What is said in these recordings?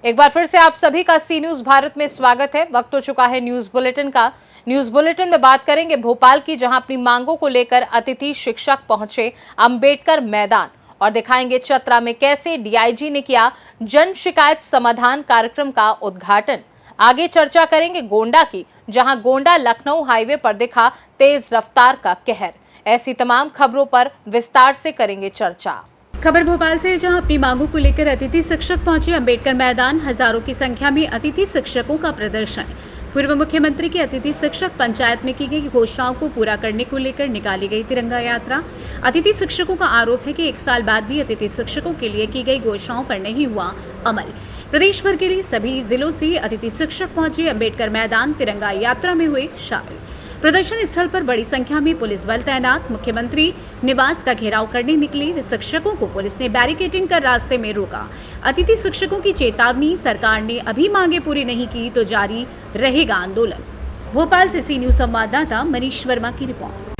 एक बार फिर से आप सभी का सी न्यूज भारत में स्वागत है। वक्त हो चुका है न्यूज बुलेटिन का। न्यूज बुलेटिन में बात करेंगे भोपाल की, जहां अपनी मांगों को लेकर अतिथि शिक्षक पहुंचे अंबेडकर मैदान, और दिखाएंगे चतरा में कैसे डीआईजी ने किया जन शिकायत समाधान कार्यक्रम का उद्घाटन। आगे चर्चा करेंगे गोंडा की, जहां गोंडा लखनऊ हाईवे पर दिखा तेज रफ्तार का कहर। ऐसी तमाम खबरों पर विस्तार से करेंगे चर्चा। खबर भोपाल से, जहां अपनी मांगों को लेकर अतिथि शिक्षक पहुंचे अंबेडकर मैदान। हजारों की संख्या में अतिथि शिक्षकों का प्रदर्शन। पूर्व मुख्यमंत्री की अतिथि शिक्षक पंचायत में की गई घोषणाओं को पूरा करने को लेकर निकाली गई तिरंगा यात्रा। अतिथि शिक्षकों का आरोप है कि 1 साल बाद भी अतिथि शिक्षकों के लिए की गई घोषणाओं पर नहीं हुआ अमल। प्रदेश भर के लिए सभी जिलों से अतिथि शिक्षक पहुंचे अंबेडकर मैदान, तिरंगा यात्रा में हुए शामिल। प्रदर्शन स्थल पर बड़ी संख्या में पुलिस बल तैनात। मुख्यमंत्री निवास का घेराव करने निकले शिक्षकों को पुलिस ने बैरिकेडिंग कर रास्ते में रोका। अतिथि शिक्षकों की चेतावनी, सरकार ने अभी मांगे पूरी नहीं की तो जारी रहेगा आंदोलन। भोपाल से सी न्यूज संवाददाता मनीष वर्मा की रिपोर्ट।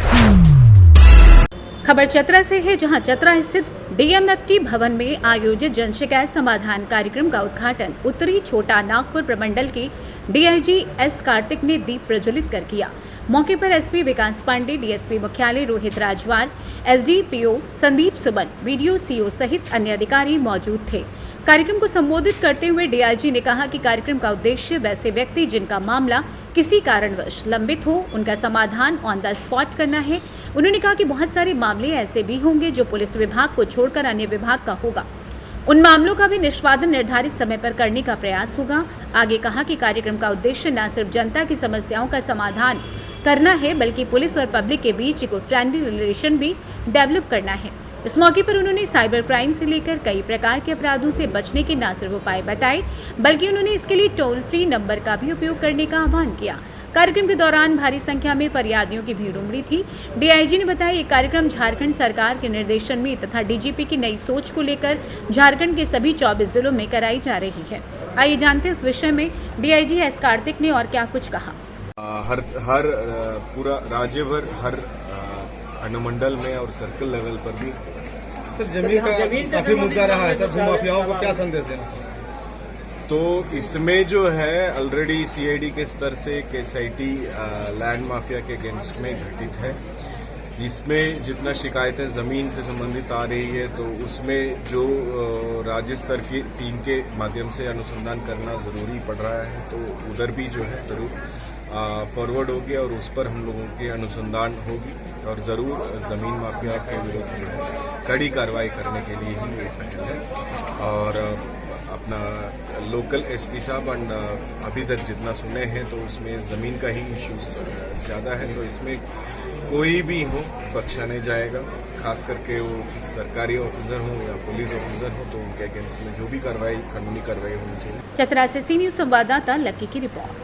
खबर चतरा से है, जहां चतरा स्थित डीएमएफटी भवन में आयोजित जन शिकायत समाधान कार्यक्रम का उद्घाटन उत्तरी छोटा नागपुर प्रमंडल के डीआईजी एस कार्तिक ने दीप प्रज्वलित कर किया। मौके पर एसपी विकास पांडे, डीएसपी मुख्यालय Rohit राजवार, SDPO Sandeep Suman, video CO सहित अन्य अधिकारी मौजूद थे। कार्यक्रम को संबोधित करते हुए डीआईजी ने कहा कि कार्यक्रम का उद्देश्य वैसे व्यक्ति जिनका मामला किसी कारणवश लंबित हो, उनका समाधान ऑन द स्पॉट करना है। उन्होंने कहा कि बहुत सारे मामले ऐसे भी होंगे जो पुलिस विभाग को छोड़कर अन्य विभाग का होगा। उन मामलों का भी निष्पादन निर्धारित समय पर करने का प्रयास होगा। आगे कहा कि कार्यक्रम का उद्देश्य न सिर्फ जनता की समस्याओं का समाधान करना है, बल्कि पुलिस और पब्लिक के बीच इको फ्रेंडली रिलेशन भी डेवलप करना है। इस मौके पर उन्होंने साइबर क्राइम से लेकर कई प्रकार के अपराधों से बचने के न सिर्फ उपाय बताए, बल्कि उन्होंने इसके लिए टोल फ्री नंबर का भी उपयोग करने का आह्वान किया। कार्यक्रम के दौरान भारी संख्या में फरियादियों की भीड़ उमड़ी थी। डीआईजी ने बताया, ये कार्यक्रम झारखंड सरकार के निर्देशन में तथा डीजीपी की नई सोच को लेकर झारखंड के सभी 24 जिलों में कराई जा रही है। आइए जानते हैं इस विषय में डीआईजी एस कार्तिक ने और क्या कुछ कहा। हर पूरा राज्य भर, हर अनुमंडल में और सर्कल लेवल पर भी सर जमीन का काफी मुद्दा रहा है। सर भूमाफियाओं को क्या संदेश देना चाहिए? तो इसमें जो है ऑलरेडी सीआईडी के स्तर से एक एसआईटी लैंड माफिया के अगेंस्ट में घटित है। इसमें जितना शिकायतें ज़मीन से संबंधित आ रही है, तो उसमें जो राज्य स्तर की टीम के माध्यम से अनुसंधान करना ज़रूरी पड़ रहा है, तो उधर भी जो है ज़रूर फॉरवर्ड होगी और उस पर हम लोगों की अनुसंधान होगी और ज़रूर ज़मीन माफिया के विरुद्ध जो है कड़ी कार्रवाई करने के लिए ही ये पहल है। और अपना लोकल एसपी साहब एंड अभी तक जितना सुने हैं तो उसमें ज़मीन का ही इश्यूज ज़्यादा है, तो इसमें कोई भी हो बख्शा नहीं जाएगा। खास करके वो सरकारी ऑफिसर हो या पुलिस ऑफिसर हो, तो उनके अगेंस्ट में जो भी कार्रवाई, कानूनी कार्रवाई होनी चाहिए। चतरा से सी न्यूज संवाददाता लक्की की रिपोर्ट।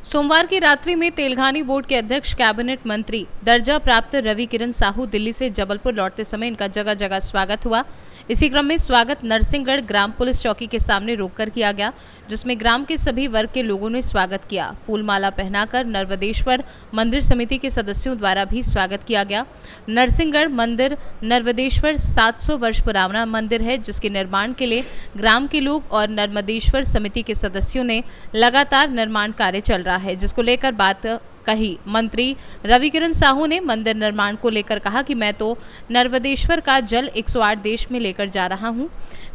सोमवार की रात्रि में तेलंगानी बोर्ड के अध्यक्ष कैबिनेट मंत्री दर्जा प्राप्त रवि किरण साहू दिल्ली से जबलपुर लौटते समय इनका जगह जगह स्वागत हुआ। इसी क्रम में स्वागत नरसिंहगढ़ ग्राम पुलिस चौकी के सामने रोककर किया गया, जिसमें ग्राम के सभी वर्ग के लोगों ने स्वागत किया। फूलमाला पहनाकर नर्वदेश्वर मंदिर समिति के सदस्यों द्वारा भी स्वागत किया गया। नरसिंहगढ़ मंदिर नर्वदेश्वर 700 वर्ष पुराना मंदिर है, जिसके निर्माण के लिए ग्राम के लोग और नर्मदेश्वर समिति के सदस्यों ने लगातार निर्माण कार्य चल रहा है, जिसको लेकर बात कही। मंत्री रवि किरण साहू ने मंदिर निर्माण को लेकर कहा कि मैं तो नर्मदेश्वर का जल 108 देश में लेकर जा रहा हूं।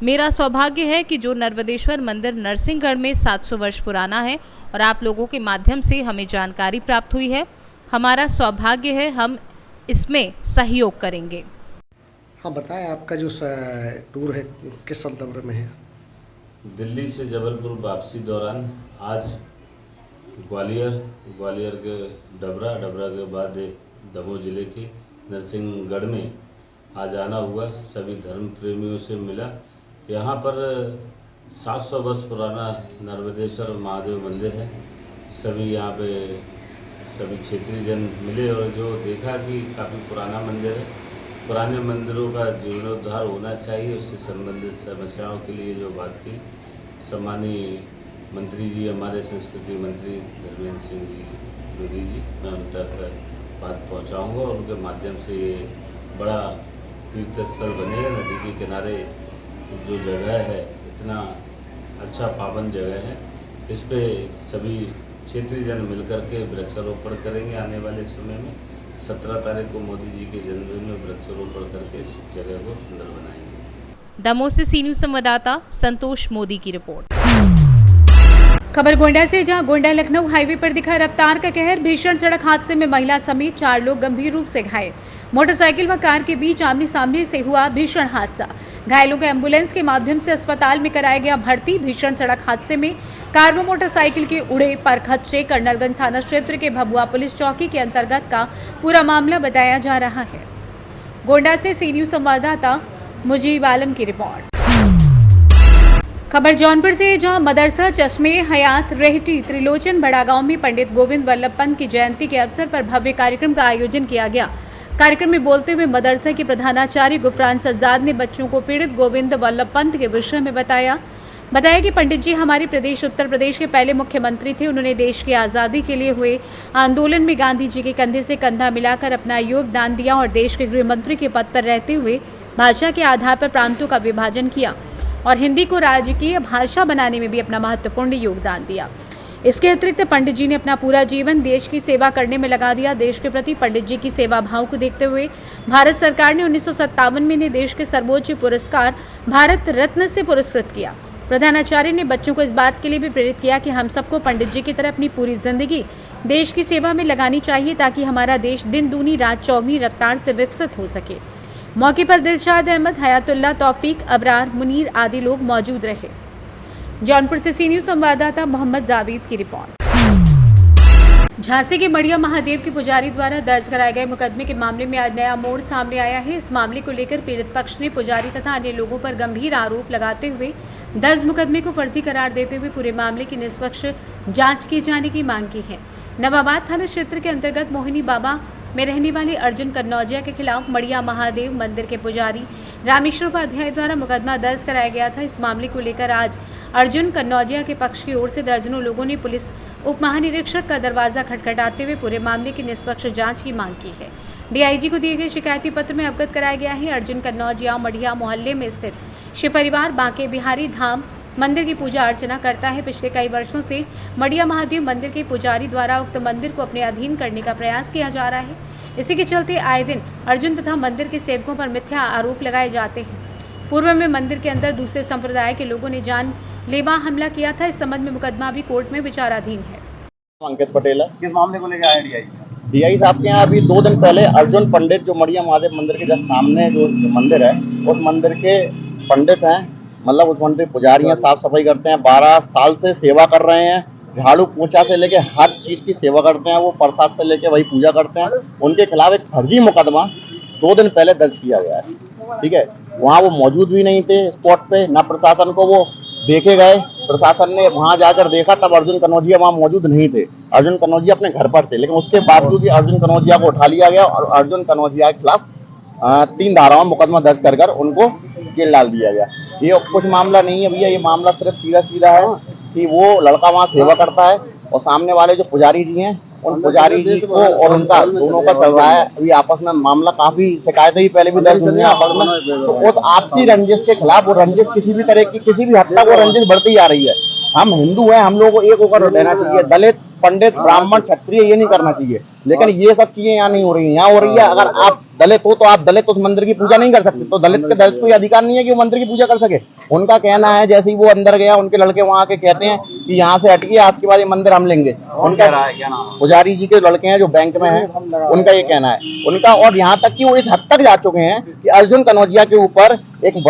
मेरा सौभाग्य है कि जो नर्मदेश्वर मंदिर नरसिंहगढ़ में 700 वर्ष पुराना है और आप लोगों के माध्यम से हमें जानकारी प्राप्त हुई है। हमारा सौभाग्य है, हम इसमें सहयोग करेंगे। हाँ बताएं, आपका जो टूर है किस संदर्भ में है? दिल्ली से जबलपुर वापसी दौरान आज ग्वालियर के डबरा के बाद दमोह जिले के नरसिंहगढ़ में आज आना हुआ। सभी धर्म प्रेमियों से मिला। यहाँ पर 700 वर्ष पुराना नर्मदेश्वर महादेव मंदिर है। सभी यहाँ पे सभी क्षेत्रीय जन मिले और जो देखा कि काफ़ी पुराना मंदिर है। पुराने मंदिरों का जीर्णोद्धार होना चाहिए, उससे संबंधित समस्याओं के लिए जो बात की सम्मानीय मंत्री जी, हमारे संस्कृति मंत्री धर्मेंद्र सिंह जी मोदी जी, मैं उन तक बात पहुंचाऊंगा और उनके माध्यम से ये बड़ा तीर्थ स्थल बनेगा। नदी के किनारे जो जगह है, इतना अच्छा पावन जगह है। इस पे सभी क्षेत्रीय जन मिलकर के वृक्षारोपण करेंगे। आने वाले समय में 17 तारीख को मोदी जी के जन्मदिन में वृक्षारोपण करके इस जगह को सुंदर बनाएंगे। दमोह से सी न्यूज संवाददाता संतोष मोदी की रिपोर्ट। खबर गोंडा से, जहां गोंडा लखनऊ हाईवे पर दिखा रफ्तार का कहर। भीषण सड़क हादसे में महिला समेत 4 लोग गंभीर रूप से घायल। मोटरसाइकिल व कार के बीच आमने सामने से हुआ भीषण हादसा। घायलों को एम्बुलेंस के माध्यम से अस्पताल में कराया गया भर्ती। भीषण सड़क हादसे में कार व मोटरसाइकिल के उड़े पर खदशे कर्नलगंज थाना क्षेत्र के भभुआ पुलिस चौकी के अंतर्गत का पूरा मामला बताया जा रहा है। गोंडा से सी न्यूज संवाददाता मुजीब आलम की रिपोर्ट। खबर जौनपुर से, जहां मदरसा चश्मे हयात रेहटी त्रिलोचन बड़ा गांव में पंडित गोविंद वल्लभ पंत की जयंती के अवसर पर भव्य कार्यक्रम का आयोजन किया गया। कार्यक्रम में बोलते हुए मदरसा के प्रधानाचार्य गुफरान सज्जाद ने बच्चों को पीड़ित गोविंद वल्लभ पंत के विषय में बताया कि पंडित जी हमारे प्रदेश उत्तर प्रदेश के पहले मुख्यमंत्री थे। उन्होंने देश की आज़ादी के लिए हुए आंदोलन में गांधी जी के कंधे से कंधा मिलाकर अपना योगदान दिया और देश के गृह मंत्री के पद पर रहते हुए भाषा के आधार पर प्रांतों का विभाजन किया और हिंदी को राजकीय भाषा बनाने में भी अपना महत्वपूर्ण योगदान दिया। इसके अतिरिक्त पंडित जी ने अपना पूरा जीवन देश की सेवा करने में लगा दिया। देश के प्रति पंडित जी की सेवा भाव को देखते हुए भारत सरकार ने 1957 में इन्हें देश के सर्वोच्च पुरस्कार भारत रत्न से पुरस्कृत किया। प्रधानाचार्य ने बच्चों को इस बात के लिए भी प्रेरित किया कि हम सबको पंडित जी की तरह अपनी पूरी जिंदगी देश की सेवा में लगानी चाहिए ताकि हमारा देश दिन दूनी रात चौगनी रफ्तार से विकसित हो सके। मौके पर दिलशाद अहमद, हयातुल्ला, तौफीक, अबरार, मुनीर आदि लोग मौजूद रहे। जौनपुर से सी न्यूज संवाददाता मोहम्मद जावेद की रिपोर्ट। झांसी के मड़िया महादेव के पुजारी द्वारा दर्ज कराए गए मुकदमे के मामले में आज नया मोड़ सामने आया है। इस मामले को लेकर पीड़ित पक्ष ने पुजारी तथा अन्य लोगों पर गंभीर आरोप लगाते हुए दर्ज मुकदमे को फर्जी करार देते हुए पूरे मामले की निष्पक्ष जांच किए जाने की मांग की है। नवाबाद थाना क्षेत्र के अंतर्गत मोहिनी बाबा में रहने वाले अर्जुन कन्नौजिया के खिलाफ मड़िया महादेव मंदिर के पुजारी रामेश्वर उपाध्याय द्वारा मुकदमा दर्ज कराया गया था। इस मामले को लेकर आज अर्जुन कन्नौजिया के पक्ष की ओर से दर्जनों लोगों ने पुलिस उप महानिरीक्षक का दरवाजा खटखटाते हुए पूरे मामले की निष्पक्ष जांच की मांग की है। डीआईजी को दिए गए शिकायती पत्र में अवगत कराया गया है। अर्जुन कन्नौजिया मड़िया मोहल्ले में स्थित शिव परिवार बांके बिहारी धाम मंदिर की पूजा अर्चना करता है। पिछले कई वर्षों से मड़िया महादेव मंदिर के पुजारी द्वारा उक्त मंदिर को अपने अधीन करने का प्रयास किया जा रहा है। इसी के चलते आए दिन अर्जुन तथा मंदिर के सेवकों पर मिथ्या आरोप लगाए जाते हैं। पूर्व में मंदिर के अंदर दूसरे संप्रदाय के लोगों ने जानलेवा हमला किया था। इस संबंध में मुकदमा अभी कोर्ट में विचाराधीन है। अंकित पटेल है। किस मामले को लेकर आया डीआई साहब के यहाँ अभी 2 दिन पहले अर्जुन पंडित जो मड़िया महादेव मंदिर के जस्ट सामने जो मंदिर है उस मंदिर के पंडित हैं, मतलब उस मंदिर पुजारी हैं, साफ सफाई करते हैं, 12 साल से सेवा कर रहे हैं। झाड़ू पोछा से लेके हर चीज की सेवा करते हैं, वो प्रसाद से लेके वही पूजा करते हैं। उनके खिलाफ एक फर्जी मुकदमा 2 दिन पहले दर्ज किया गया है। ठीक है, वहाँ वो मौजूद भी नहीं थे स्पॉट पे, ना प्रशासन को वो देखे गए। प्रशासन ने वहां जाकर देखा तब अर्जुन कन्नौजिया वहां मौजूद नहीं थे। अर्जुन कन्नौजिया अपने घर पर थे, लेकिन उसके बावजूद भी अर्जुन कन्नौजिया को उठा लिया गया और अर्जुन कन्नौजिया के खिलाफ 3 धाराओं में मुकदमा दर्ज कर उनको जेल डाल दिया गया। ये कुछ मामला नहीं है भैया, ये मामला सिर्फ सीधा है कि वो लड़का वहाँ सेवा करता है और सामने वाले जो पुजारी जी हैं उन पुजारी जी को और उनका दोनों का चल रहा है अभी आपस में मामला। काफी शिकायतें ही पहले भी दर्ज हुई हैं आपस में। तो उस आपसी रंजिश के खिलाफ वो रंजिश किसी भी तरह की किसी भी हद तक वो रंजिश बढ़ती जा रही है। हम हिंदू हैं, हम लोगों को एक होकर रहना चाहिए। दलित, पंडित, ब्राह्मण, क्षत्रिय ये नहीं करना चाहिए, लेकिन ये सब चीजें यहाँ नहीं हो रही हैं। यहाँ हो रही है अगर आप दलित हो तो आप दलित उस मंदिर की पूजा नहीं कर सकते, तो दलित को ये अधिकार नहीं है कि वो मंदिर की पूजा कर सके। उनका कहना है जैसे ही वो अंदर गया उनके लड़के वहाँ के कहते हैं कि यहाँ से हटिए, आपके बाद ये मंदिर हम लेंगे। उनका पुजारी जी के लड़के हैं जो बैंक में हैं, उनका ये कहना है उनका। और यहाँ तक कि वो इस हद तक जा चुके हैं कि अर्जुन कन्नौजिया के ऊपर एक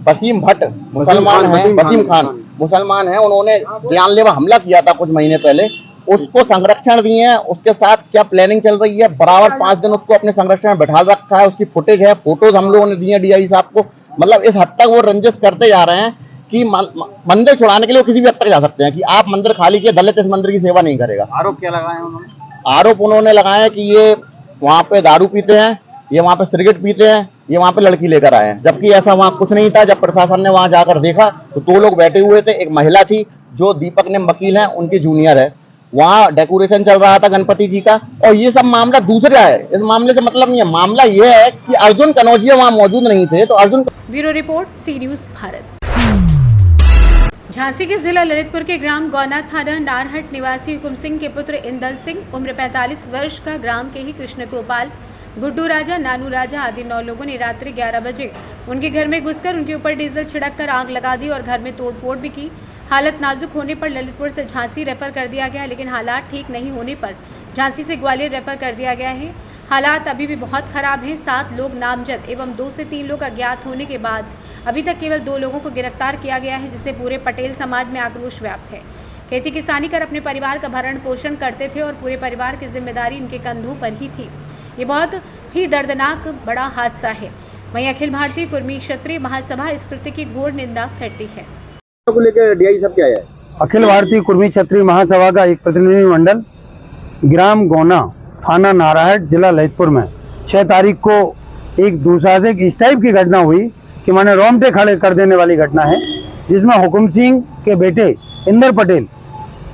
वसीम भट्ट मुसलमान है, वसीम खान मुसलमान है, उन्होंने जानलेवा हमला किया था कुछ महीने पहले, उसको संरक्षण दिए हैं। उसके साथ क्या प्लानिंग चल रही है, बराबर 5 दिन उसको अपने संरक्षण में बैठा रखा है। उसकी फुटेज है, फोटोज हम लोगों ने दी है डीआई साहब को। मतलब इस हद तक वो रंजिश करते जा रहे हैं कि मंदिर छुड़ाने के लिए वो किसी भी हद तक जा सकते हैं कि आप मंदिर खाली किए, दलित इस मंदिर की सेवा नहीं करेगा। आरोप क्या लगाए उन्होंने? आरोप उन्होंने लगाया कि ये वहाँ पे दारू पीते हैं, ये वहाँ पे सिगरेट पीते हैं, ये वहाँ पे लड़की लेकर आए हैं, जबकि ऐसा वहाँ कुछ नहीं था। जब प्रशासन ने वहाँ जाकर देखा तो 2 लोग बैठे हुए थे। एक महिला थी जो दीपक ने वकील है, उनकी जूनियर है। वहाँ डेकोरेशन चल रहा था गणपति जी का, और ये सब मामला दूसरा है। इस मामले से मतलब नहीं है। मामला ये है कि अर्जुन कन्नौजिया वहाँ मौजूद नहीं थे, तो अर्जुन। ब्यूरो रिपोर्ट, सी न्यूज भारत। झांसी के जिला ललितपुर के ग्राम गौना थाना नारहट निवासी हुकुम सिंह के पुत्र इंदल सिंह उम्र 45 वर्ष का ग्राम के ही कृष्ण गोपाल, गुड्डू राजा, नानू राजा आदि 9 लोगों ने रात्रि 11 बजे उनके घर में घुसकर उनके ऊपर डीजल छिड़ककर आग लगा दी और घर में तोड़फोड़ भी की। हालत नाजुक होने पर ललितपुर से झांसी रेफर कर दिया गया, लेकिन हालात ठीक नहीं होने पर झांसी से ग्वालियर रेफर कर दिया गया है। हालात अभी भी बहुत खराब हैं। 7 लोग नामजद एवं 2 से 3 लोग अज्ञात होने के बाद अभी तक केवल 2 लोगों को गिरफ्तार किया गया है, जिससे पूरे पटेल समाज में आक्रोश व्याप्त है। खेती किसानी कर अपने परिवार का भरण पोषण करते थे और पूरे परिवार की जिम्मेदारी इनके कंधों पर ही थी। ये बहुत ही दर्दनाक बड़ा हादसा है। वहीं अखिल भारतीय कुर्मी क्षत्रिय महासभा इस कृत्य की घोर निंदा करती है। को लेकर डीआई साहब क्या है? अखिल भारतीय कुर्मी क्षत्रिय महासभा का एक प्रतिनिधि मंडल ग्राम गौना, थाना नारायण, जिला ललितपुर में 6 तारीख को एक दुसाहसिक इस टाइप की घटना हुई कि माने रोंगटे खड़े कर देने वाली घटना है, जिसमें हुकुम सिंह के बेटे इंदर पटेल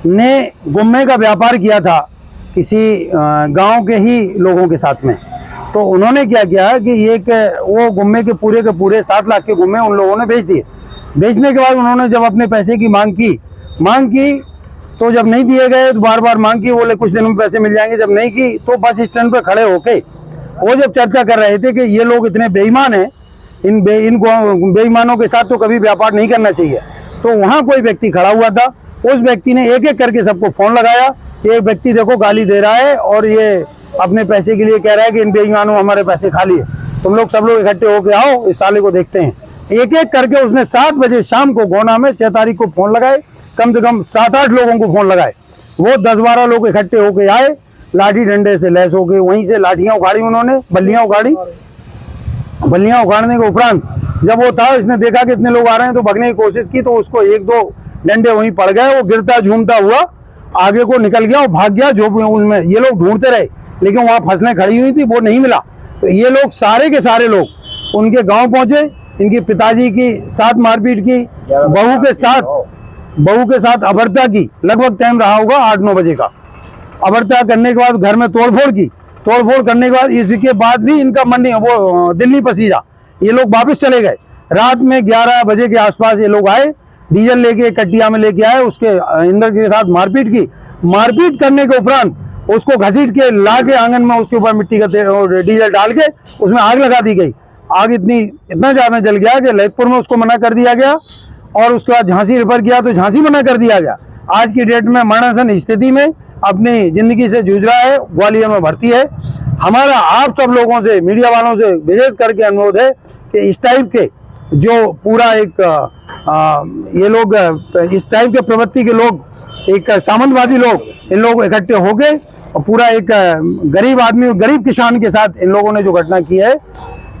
ने गुम्मे का व्यापार किया था किसी गांव के ही लोगों के साथ में। तो उन्होंने क्या किया कि वो गुम्मे के पूरे 7 लाख के गुम्मे उन लोगों ने बेच दिए। बेचने के बाद उन्होंने जब अपने पैसे की मांग की तो जब नहीं दिए गए तो बार बार मांग की, बोले कुछ दिनों में पैसे मिल जाएंगे। जब नहीं की तो बस स्टैंड पर खड़े होके वो जब चर्चा कर रहे थे कि ये लोग इतने बेईमान हैं, इन बेईमानों के साथ तो कभी व्यापार नहीं करना चाहिए। तो वहाँ कोई व्यक्ति खड़ा हुआ था, उस व्यक्ति ने एक एक करके सबको फोन लगाया। एक व्यक्ति देखो गाली दे रहा है और ये अपने पैसे के लिए कह रहा है कि इन बेईमानों हमारे पैसे खा लिए, तुम लोग सब लोग इकट्ठे होके आओ, इस साले को देखते हैं। एक एक करके उसने 7 बजे शाम को गोना में 6 तारीख को फोन लगाए, कम से कम 7-8 लोगों को फोन लगाए। वो 10-12 लोग इकट्ठे होके आए, लाठी डंडे से लैस होके वहीं से लाठियां उखाड़ी, उन्होंने बल्लियां उखाड़ने के उपरांत जब वो था, इसने देखा कि इतने लोग आ रहे हैं तो भगने की कोशिश की, तो उसको 1-2 डंडे वहीं पड़ गए। वो गिरता झूमता हुआ आगे को निकल गया और भाग गया। जो उसमें ये लोग ढूंढते रहे, लेकिन वहां फसलें खड़ी हुई थी, वो नहीं मिला। तो ये लोग सारे के सारे लोग उनके गांव पहुंचे, इनके पिताजी की साथ मारपीट की, बहू के साथ अभद्रता की। लगभग टाइम रहा होगा 8-9 बजे का। अभद्रता करने के बाद घर में तोड़फोड़ करने के बाद इसके बाद भी इनका मन नहीं, वो दिल्ली पसीजा, ये लोग वापस चले गए। रात में 11 बजे के आसपास ये लोग आए, डीजल लेके कट्टिया में लेके आए, उसके इंदर के साथ मारपीट की। मारपीट करने के उपरांत उसको घसीट के ला के आंगन में उसके ऊपर मिट्टी का डीजल डाल के उसमें आग लगा दी गई। आग इतना ज्यादा जल गया कि ललितपुर में उसको मना कर दिया गया और उसके बाद झांसी रेफर किया तो झांसी मना कर दिया गया। आज की डेट में मरणासन स्थिति में अपनी जिंदगी से जूझ रहा है, ग्वालियर में भर्ती है। हमारा आप सब लोगों से, मीडिया वालों से विशेष करके अनुरोध है कि इस टाइप के जो पूरा एक ये लोग इस टाइप के प्रवृत्ति के लोग, एक सामंतवादी लोग, इन लोग इकट्ठे हो गए और पूरा एक गरीब आदमी, गरीब किसान के साथ इन लोगों ने जो घटना की है,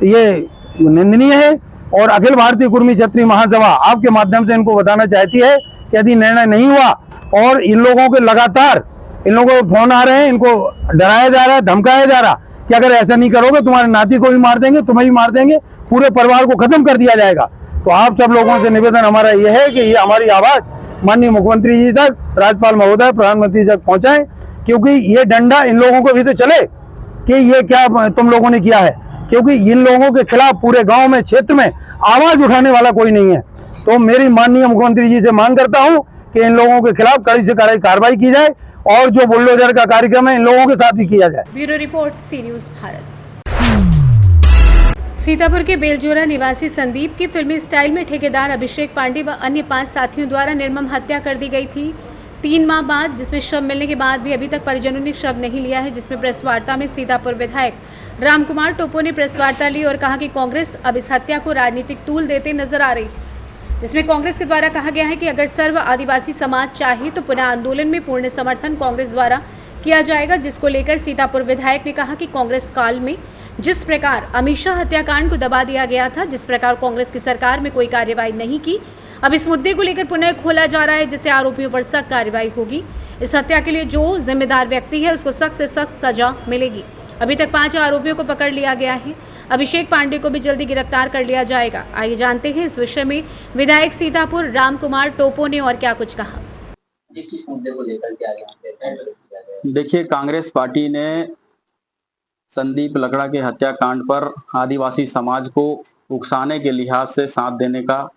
ये निंदनीय है। और अखिल भारतीय कुर्मी क्षत्रिय महासभा आपके माध्यम से इनको बताना चाहती है कि यदि निर्णय नहीं हुआ और इन लोगों के लगातार इन लोगों को फोन आ रहे हैं, इनको डराया जा रहा है, धमकाया जा रहा कि अगर ऐसा नहीं करोगे तुम्हारे नाती को भी मार देंगे, तुम्हें भी मार देंगे, पूरे परिवार को खत्म कर दिया जाएगा। तो आप सब लोगों से निवेदन हमारा यह है कि ये हमारी आवाज माननीय मुख्यमंत्री जी तक, राज्यपाल महोदय, प्रधानमंत्री तक पहुंचाएं, क्योंकि ये डंडा इन लोगों को भी तो चले कि ये क्या तुम लोगों ने किया है, क्योंकि इन लोगों के खिलाफ पूरे गांव में, क्षेत्र में आवाज उठाने वाला कोई नहीं है। तो मेरी माननीय मुख्यमंत्री जी से मांग करता हूं कि इन लोगों के खिलाफ कड़ी से कड़ी कार्रवाई की जाए और जो बुलडोजर का कार्यक्रम है इन लोगों के साथ भी किया जाए। ब्यूरो रिपोर्ट, सी न्यूज भारत। सीतापुर के बेलजोरा निवासी संदीप की फिल्मी स्टाइल में ठेकेदार अभिषेक पांडे व अन्य 5 साथियों द्वारा निर्मम हत्या कर दी गई थी 3 माह बाद, जिसमें शव मिलने के बाद भी अभी तक परिजनों ने शव नहीं लिया है। जिसमें प्रेस वार्ता में सीतापुर विधायक रामकुमार टोपो ने प्रेस वार्ता ली और कहा कि कांग्रेस अब इस हत्या को राजनीतिक टूल देते नजर आ रही है। जिसमें कांग्रेस के द्वारा कहा गया है कि अगर सर्व आदिवासी समाज चाहे तो पुनः आंदोलन में पूर्ण समर्थन कांग्रेस द्वारा किया जाएगा। जिसको लेकर सीतापुर विधायक ने कहा कि कांग्रेस काल में जिस प्रकार अमित शाह हत्याकांड को दबा दिया गया था, जिस प्रकार कांग्रेस की सरकार में कोई कार्रवाई नहीं की, अब इस मुद्दे को लेकर पुनः खोला जा रहा है, जिससे आरोपियों पर सख्त कार्रवाई होगी। इस हत्या के लिए जो जिम्मेदार व्यक्ति है उसको सख्त से सख्त सजा मिलेगी। अभी तक 5 आरोपियों को पकड़ लिया गया है। अभिषेक पांडे को भी जल्दी गिरफ्तार कर लिया जाएगा। आइए जानते हैं इस विषय में विधायक सीतापुर रामकुमार टोपो ने और क्या कुछ कहा। देखिए, कांग्रेस पार्टी ने संदीप लकड़ा के हत्याकांड पर आदिवासी समाज को उकसाने के लिहाज से साथ देने का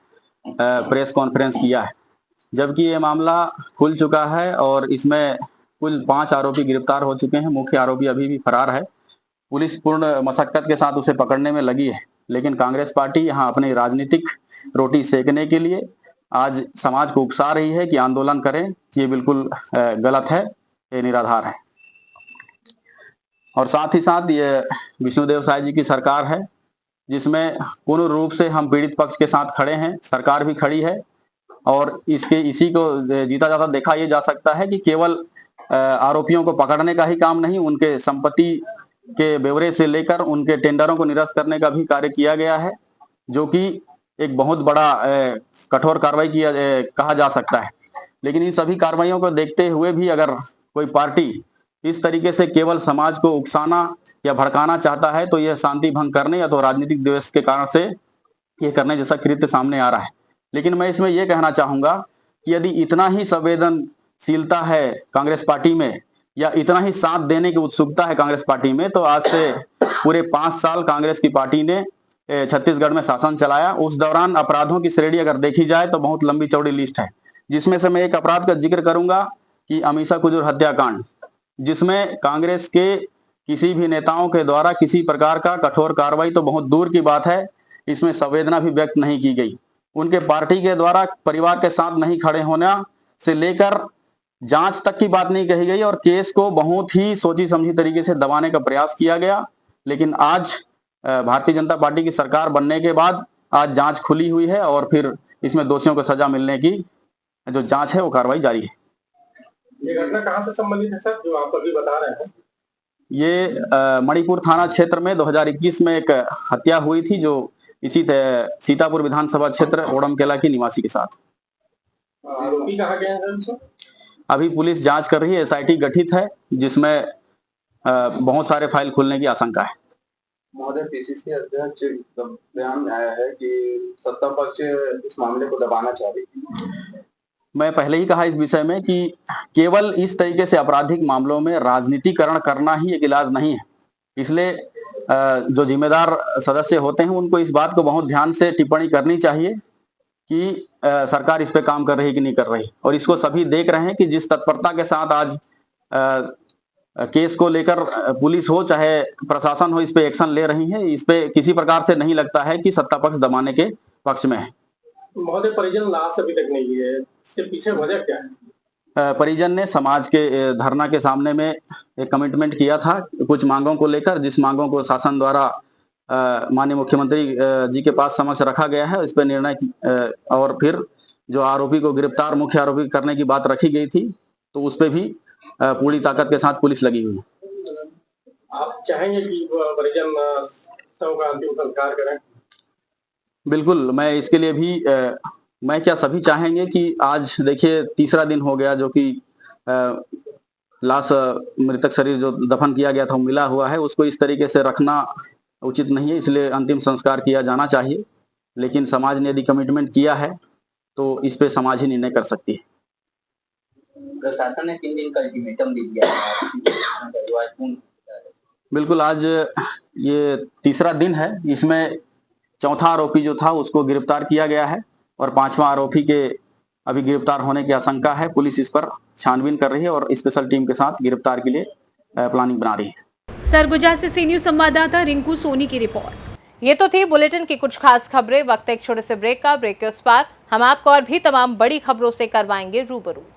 प्रेस कॉन्फ्रेंस किया है। जबकि ये मामला खुल चुका है और इसमें कुल 5 आरोपी गिरफ्तार हो चुके हैं। मुख्य आरोपी अभी भी फरार है। पुलिस पूर्ण मशक्कत के साथ उसे पकड़ने में लगी है, लेकिन कांग्रेस पार्टी यहाँ अपनी राजनीतिक रोटी सेकने के लिए आज समाज को उकसा रही है कि आंदोलन करें, कि ये बिल्कुल गलत है, ये निराधार है। और साथ ही साथ ये विष्णुदेव साय जी की सरकार है, जिसमें पूर्ण रूप से हम पीड़ित पक्ष के साथ खड़े हैं, सरकार भी खड़ी है। और इसी को जीता जाता देखा ये जा सकता है कि केवल आरोपियों को पकड़ने का ही काम नहीं, उनके संपत्ति के ब्यौरे से लेकर उनके टेंडरों को निरस्त करने का भी कार्य किया गया है, जो कि एक बहुत बड़ा कठोर कार्रवाई कहा जा सकता है। लेकिन इन सभी कार्रवाइयों को देखते हुए भी अगर कोई पार्टी इस तरीके से केवल समाज को उकसाना या भड़काना चाहता है, तो यह शांति भंग करने या तो राजनीतिक द्वेष के कारण से ये करने जैसा कृत्य सामने आ रहा है। लेकिन मैं इसमें यह कहना चाहूंगा कि यदि इतना ही संवेदनशीलता है कांग्रेस पार्टी में, या इतना ही साथ देने की उत्सुकता है कांग्रेस पार्टी में, तो आज से पूरे 5 साल कांग्रेस की पार्टी ने छत्तीसगढ़ में शासन चलाया। उस दौरान अपराधों की श्रेणी अगर देखी जाए तो बहुत लंबी चौड़ी लिस्ट है, जिसमें से मैं एक अपराध का जिक्र करूंगा कि अमीषा कुजूर हत्याकांड, जिसमें कांग्रेस के किसी भी नेताओं के द्वारा किसी प्रकार का कठोर कार्रवाई तो बहुत दूर की बात है, इसमें संवेदना भी व्यक्त नहीं की गई। उनके पार्टी के द्वारा परिवार के साथ नहीं खड़े होना से लेकर जांच तक की बात नहीं कही गई और केस को बहुत ही सोची समझी तरीके से दबाने का प्रयास किया गया। लेकिन आज भारतीय जनता पार्टी की सरकार बनने के बाद आज जांच खुली हुई है और फिर इसमें दोषियों को सजा मिलने की जो जांच है वो कार्रवाई जारी है। ये घटना कहां से संबंधित है सर, जो आप अभी बता रहे हैं? ये मणिपुर थाना क्षेत्र में 2021 में एक हत्या हुई थी, जो इसी सीतापुर विधानसभा क्षेत्र ओडमकेला की निवासी के साथ। आरोपी कहाँ गए हैं सर? अभी पुलिस जांच कर रही है, SIT गठित है, जिसमें बहुत सारे फाइल खुलने की आशंका है। महोदय, PCC अध्यक्ष बयान आया है कि सत्ता पक्ष इस मामले को दबाना चाह रही है। मैं पहले ही कहा इस विषय में कि केवल इस तरीके से आपराधिक मामलों में राजनीतिकरण करना ही एक इलाज नहीं है। इसलिए जो जिम्मेदार सदस्य होते हैं उनको इस बात को बहुत ध्यान से टिप्पणी करनी चाहिए कि सरकार इस पे काम कर रही कि नहीं कर रही। और इसको सभी देख रहे हैं कि जिस तत्परता के साथ आज केस को लेकर पुलिस हो चाहे प्रशासन हो इस पे एक्शन ले रही है, इस पे किसी प्रकार से नहीं लगता है कि सत्ता पक्ष दबाने के पक्ष में है। महोदय, परिजन लाश अभी तक नहीं है, इसके पीछे वजह क्या है? परिजन ने समाज के धरना के सामने में एक कमिटमेंट किया था कुछ मांगों को लेकर, जिस मांगों को शासन द्वारा माननीय मुख्यमंत्री जी के पास समक्ष रखा गया है। इस पर निर्णय और फिर जो आरोपी को गिरफ्तार मुख्य आरोपी करने की बात रखी गई थी, तो उस पर भी पूरी ताकत के साथ पुलिस लगी हुई है। आप चाहेंगे कि परिजन शव का अंतिम संस्कार करें? बिल्कुल, मैं इसके लिए भी मैं क्या सभी चाहेंगे कि आज देखिए तीसरा दिन हो गया जो कि लाश मृतक शरीर जो दफन किया गया था वो मिला हुआ है, उसको इस तरीके से रखना उचित नहीं है, इसलिए अंतिम संस्कार किया जाना चाहिए। लेकिन समाज ने यदि कमिटमेंट किया है तो इस पे समाज ही निर्णय कर सकती है। प्रशासन ने 3 दिन का अल्टीमेटम दे दिया है। बिल्कुल, आज ये तीसरा दिन है, इसमें चौथा आरोपी जो था उसको गिरफ्तार किया गया है और 5वां आरोपी के अभी गिरफ्तार होने की आशंका है। पुलिस इस पर छानबीन कर रही है और स्पेशल टीम के साथ गिरफ्तार के लिए प्लानिंग बना रही है। सरगुजा से सी न्यूज संवाददाता रिंकू सोनी की रिपोर्ट। ये तो थी बुलेटिन की कुछ खास खबरें। वक्त एक छोटे से ब्रेक का। ब्रेक के उस पार हम आपको और भी तमाम बड़ी खबरों से करवाएंगे रूबरू।